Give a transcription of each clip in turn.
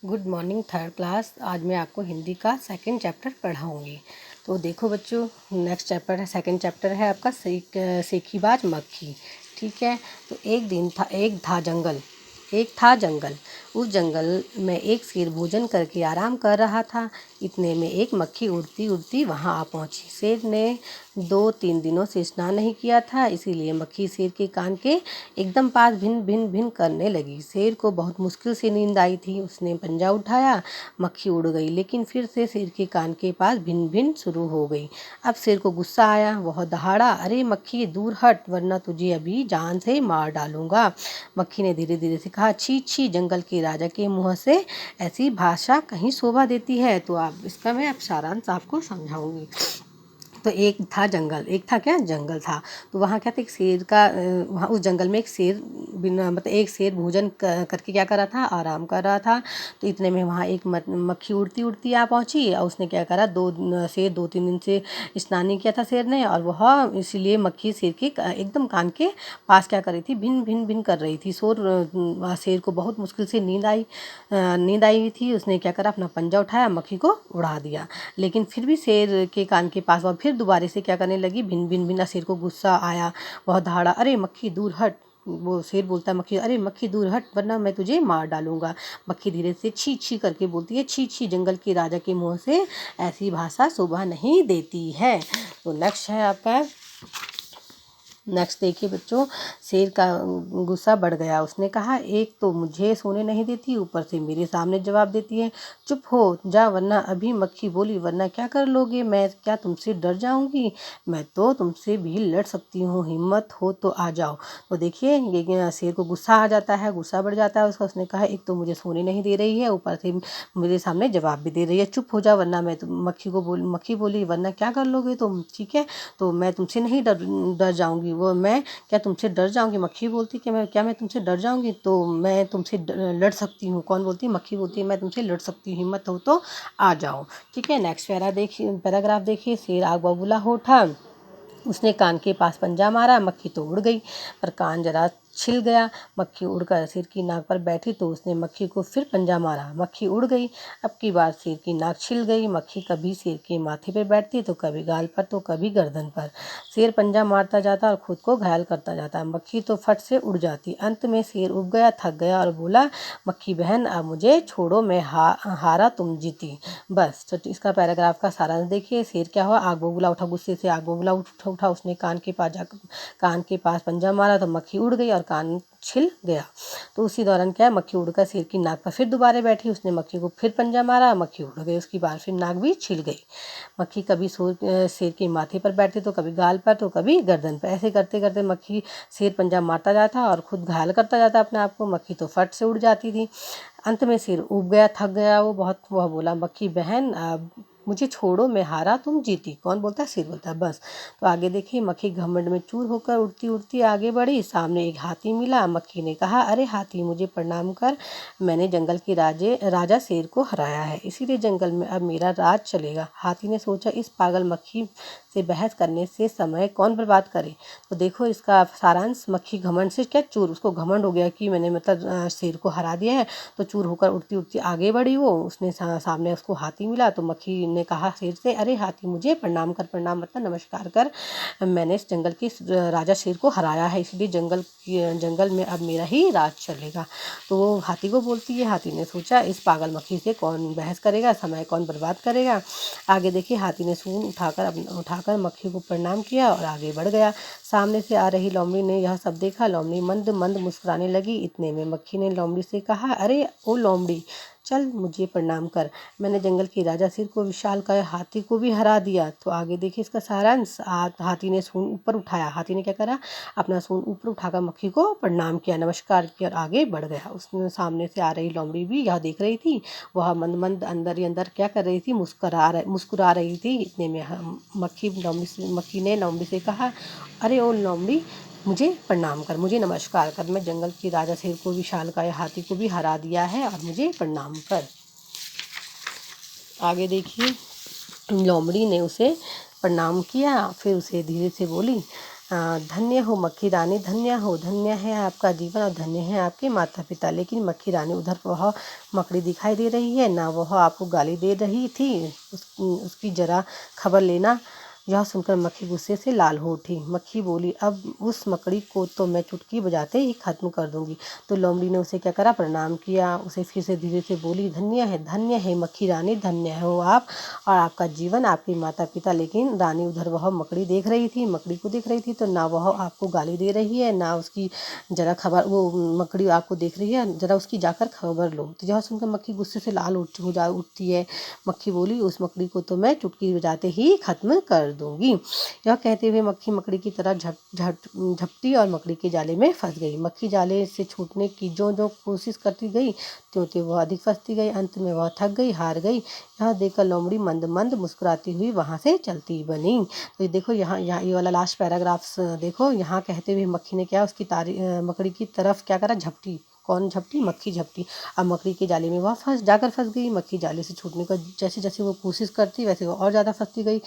Good morning third class. आज मैं आपको हिंदी का सेकंड चैप्टर पढ़ाऊंगी। तो देखो बच्चों, नेक्स्ट चैप्टर है, सेकंड चैप्टर है आपका सेखीबाज मक्खी। ठीक है। तो एक था जंगल। उस जंगल में एक शेर भोजन करके आराम कर रहा था। इतने में एक मक्खी उड़ती उड़ती वहां आ पहुंची। शेर ने 2-3 दिनों से स्नान नहीं किया था, इसीलिए मक्खी शेर के कान के एकदम पास भिन भिन भिन करने लगी। शेर को बहुत मुश्किल से नींद आई थी। उसने पंजा उठाया, मक्खी उड़ गई, लेकिन फिर से शेर के कान के पास भिन भिन शुरू हो गई। अब शेर को गुस्सा आया। वह दहाड़ा, अरे मक्खी दूर हट, वरना तुझे अभी जान से मार डालूंगा। मक्खी ने धीरे धीरे से कहा, छी छी, जंगल के राजा के मुंह से ऐसी भाषा कहीं शोभा देती है। तो आप इसका मैं अब सारांश आपको समझाऊंगी। तो एक था जंगल, एक था क्या, जंगल था। तो वहाँ क्या था, एक शेर का वहाँ उस जंगल में एक शेर बिना मतलब एक शेर भोजन करके क्या कर रहा था, आराम कर रहा था। तो इतने में वहाँ एक मक्खी उड़ती उड़ती आ पहुँची और उसने क्या करा, 2-3 दिन से स्नान नहीं किया था शेर ने, और वह इसीलिए मक्खी शेर के एकदम कान के पास क्या कर रही थी, भिन भिन भिन कर रही थी। शेर को बहुत मुश्किल से नींद आई हुई थी। उसने क्या करा, अपना पंजा उठाया, मक्खी को उड़ा दिया। लेकिन फिर भी शेर के कान के पास वह फिर दोबारा से क्या करने लगी, भिन भिन भिन। शेर को गुस्सा आया। वह दहाड़ा, अरे मक्खी दूर हट। वो शेर बोलता है मक्खी, अरे मक्खी दूर हट, वरना मैं तुझे मार डालूंगा। मक्खी धीरे से छी छी करके बोलती है, छी छी, जंगल के राजा के मुंह से ऐसी भाषा शोभा नहीं देती है। तो नेक्स्ट है आपका, नेक्स्ट देखिए बच्चों, शेर का गुस्सा बढ़ गया। उसने कहा, एक तो मुझे सोने नहीं देती, ऊपर से मेरे सामने जवाब देती है। चुप हो जा, वरना अभी। मक्खी बोली, वरना क्या कर लोगे, मैं क्या तुमसे डर जाऊंगी, मैं तो तुमसे भी लड़ सकती हूँ, हिम्मत हो तो आ जाओ। तो देखिए, ये शेर को गुस्सा आ जाता है, गुस्सा बढ़ जाता है उसका। उसने कहा, एक तो मुझे सोने नहीं दे रही है, ऊपर से मेरे सामने जवाब भी दे रही है, चुप हो जा वरना मैं मक्खी बोली, वरना क्या कर लोगे तुम, ठीक है, तो मैं तुमसे नहीं डर डर जाऊंगी। वो मैं क्या तुमसे डर जाऊंगी, मक्खी बोलती कि मैं तुमसे डर जाऊंगी, तो मैं तुमसे लड़ सकती हूँ। कौन बोलती है, मक्खी बोलती है, मैं तुमसे लड़ सकती हूँ, हिम्मत हो तो आ जाओ। ठीक है। नेक्स्ट पैराग्राफ देखिए। शेर आग बबूला हो उठा। उसने कान के पास पंजा मारा, मक्खी तो उड़ गई, पर कान जरा छिल गया। मक्खी उड़कर शेर की नाक पर बैठी तो उसने मक्खी को फिर पंजा मारा, मक्खी उड़ गई। अब की बार शेर की नाक छिल गई। मक्खी कभी शेर के माथे पर बैठती, तो कभी गाल पर, तो कभी गर्दन पर। शेर पंजा मारता जाता और खुद को घायल करता जाता। मक्खी तो फट से उड़ जाती। अंत में शेर उब गया, थक गया और बोला, मक्खी बहन, अब मुझे छोड़ो, मैं हारा, तुम जीती। बस। तो इसका पैराग्राफ का सारांश देखिए। शेर क्या हुआ, आग बबूला उठा, गुस्से से आग बबूला उठा। उसने कान के पास पंजा मारा तो मक्खी उड़ गई और कान छिल गया। तो उसी दौरान क्या है, मक्खी उड़कर शेर की नाक पर फिर दोबारा बैठी। उसने मक्खी को फिर पंजा मारा, मक्खी उड़ गई, उसकी बार फिर नाक भी छिल गई। मक्खी कभी शेर के माथे पर बैठती, तो कभी गाल पर, तो कभी गर्दन पर। ऐसे करते करते मक्खी शेर पंजा मारता जाता और खुद घायल करता जाता अपने आप को। मक्खी तो फट से उड़ जाती थी। अंत में शेर ऊब गया, थक गया वो बहुत। वह बोला, मक्खी बहन, अब मुझे छोड़ो, मैं हारा, तुम जीती। कौन बोलता है, शेर बोलता है। बस। तो आगे देखिए, मक्खी घमंड में चूर होकर उड़ती उड़ती आगे बढ़ी। सामने एक हाथी मिला। मक्खी ने कहा, अरे हाथी, मुझे प्रणाम कर, मैंने जंगल के राजा शेर को हराया है, इसीलिए जंगल में अब मेरा राज चलेगा। हाथी ने सोचा, इस पागल मक्खी से बहस करने से समय कौन बर्बाद करे। तो देखो इसका सारांश, मक्खी घमंड से क्या चूर, उसको घमंड हो गया कि मैंने मतलब शेर को हरा दिया है, तो चूर होकर उड़ती उड़ती आगे बढ़ी वो। उसने सामने उसको हाथी मिला। तो मक्खी ने कहा शेर से, अरे हाथी, मुझे प्रणाम कर, प्रणाम मतलब नमस्कार कर, मैंने इस जंगल के राजा शेर को हराया है, इसलिए जंगल में अब मेरा ही राज चलेगा। तो वो हाथी को बोलती है। हाथी ने सोचा, इस पागल मक्खी से कौन बहस करेगा, समय कौन बर्बाद करेगा। आगे देखिए, हाथी ने सूंड उठाकर मक्खी को प्रणाम किया और आगे बढ़ गया। सामने से आ रही लोमड़ी ने यह सब देखा। लोमड़ी मंद मंद मुस्कुराने लगी। इतने में मक्खी ने लोमड़ी से कहा, अरे ओ लोमड़ी, चल मुझे प्रणाम कर, मैंने जंगल के राजा शेर को, विशालकाय हाथी को भी हरा दिया। तो आगे देखिए इसका सारांश, हाथी ने सूंड ऊपर उठाया। हाथी ने क्या करा, अपना सूंड ऊपर उठाकर मक्खी को प्रणाम किया, नमस्कार किया और आगे बढ़ गया। उसने सामने से आ रही लोमड़ी भी यह देख रही थी। वह मंद मंद अंदर ही अंदर क्या कर रही थी, मुस्कुरा रही थी। इतने में मक्खी ने लोमड़ी से कहा, अरे ओ लोमड़ी, मुझे प्रणाम कर, मुझे नमस्कार कर, मैं जंगल के राजा शेर को, विशालकाय हाथी को भी हरा दिया है, और मुझे प्रणाम कर। आगे देखिए, लोमड़ी ने उसे प्रणाम किया, फिर उसे धीरे से बोली, धन्य हो मक्खी रानी, धन्य है आपका जीवन और धन्य है आपके माता पिता। लेकिन मक्खी रानी उधर वह मकड़ी दिखाई दे रही है, ना वह आपको गाली दे रही थी। उसकी जरा खबर लेना। यह सुनकर मक्खी गुस्से से लाल हो उठी। मक्खी बोली, अब उस मकड़ी को तो मैं चुटकी बजाते ही खत्म कर दूंगी। तो लोमड़ी ने उसे क्या करा, प्रणाम किया। उसे फिर से धीरे से बोली, धन्य है मक्खी रानी, धन्य हो आप और आपका जीवन, आपके माता पिता। लेकिन रानी उधर वह मकड़ी देख रही थी, मकड़ी को देख रही थी, तो ना वह आपको गाली दे रही है, ना उसकी जरा खबर, वो मकड़ी आपको देख रही है, जरा उसकी जाकर खबर लो। तो यह सुनकर मक्खी गुस्से से लाल उठती है। मक्खी बोली, उस मकड़ी को तो मैं चुटकी बजाते ही खत्म कर दूंगी। यह कहते हुए मक्खी मकड़ी की तरह झपटी और मकड़ी के जाले में फंस गई। मक्खी जाले से छूटने की जो कोशिश करती गई, त्यों वह अधिक फंसती गई। अंत में वह थक गई, हार गई। यह देखकर लोमड़ी मंद मंद मुस्कुराती हुई वहां से चलती बनी। तो ये देखो, यहाँ यहाँ ये वाला लास्ट पैराग्राफ्स देखो। यहाँ कहते हुए मक्खी ने क्या, उसकी मकड़ी की तरफ क्या करा, झपटी। कौन झपटी, मक्खी झपटी। अब मकड़ी के जाले में वह फंस गई। मक्खी जाले से छूटने का जैसे जैसे वो कोशिश करती, वैसे वो और ज़्यादा फंसती गई।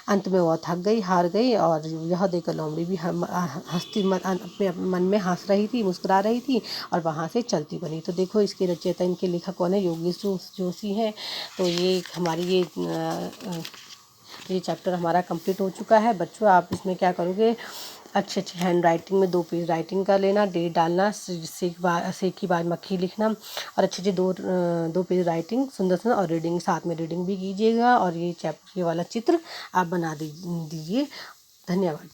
अंत में वह थक गई, हार गई। और यह देखकर लोमड़ी भी अपने मन में हंस रही थी, मुस्कुरा रही थी और वहाँ से चलती बनी। तो देखो, इसके रचयिता, इनके लेखक कौन है, योगेश जोशी हैं। तो ये हमारी ये चैप्टर हमारा कंप्लीट हो चुका है। बच्चों, आप इसमें क्या करोगे, अच्छे हैंड राइटिंग में 2 पेज राइटिंग कर लेना, डेट डालना, से की बार मक्खी लिखना और अच्छे 2 पेज राइटिंग सुंदर सुंदर, और रीडिंग, साथ में रीडिंग भी कीजिएगा। और ये वाला चित्र आप बना दीजिए। धन्यवाद।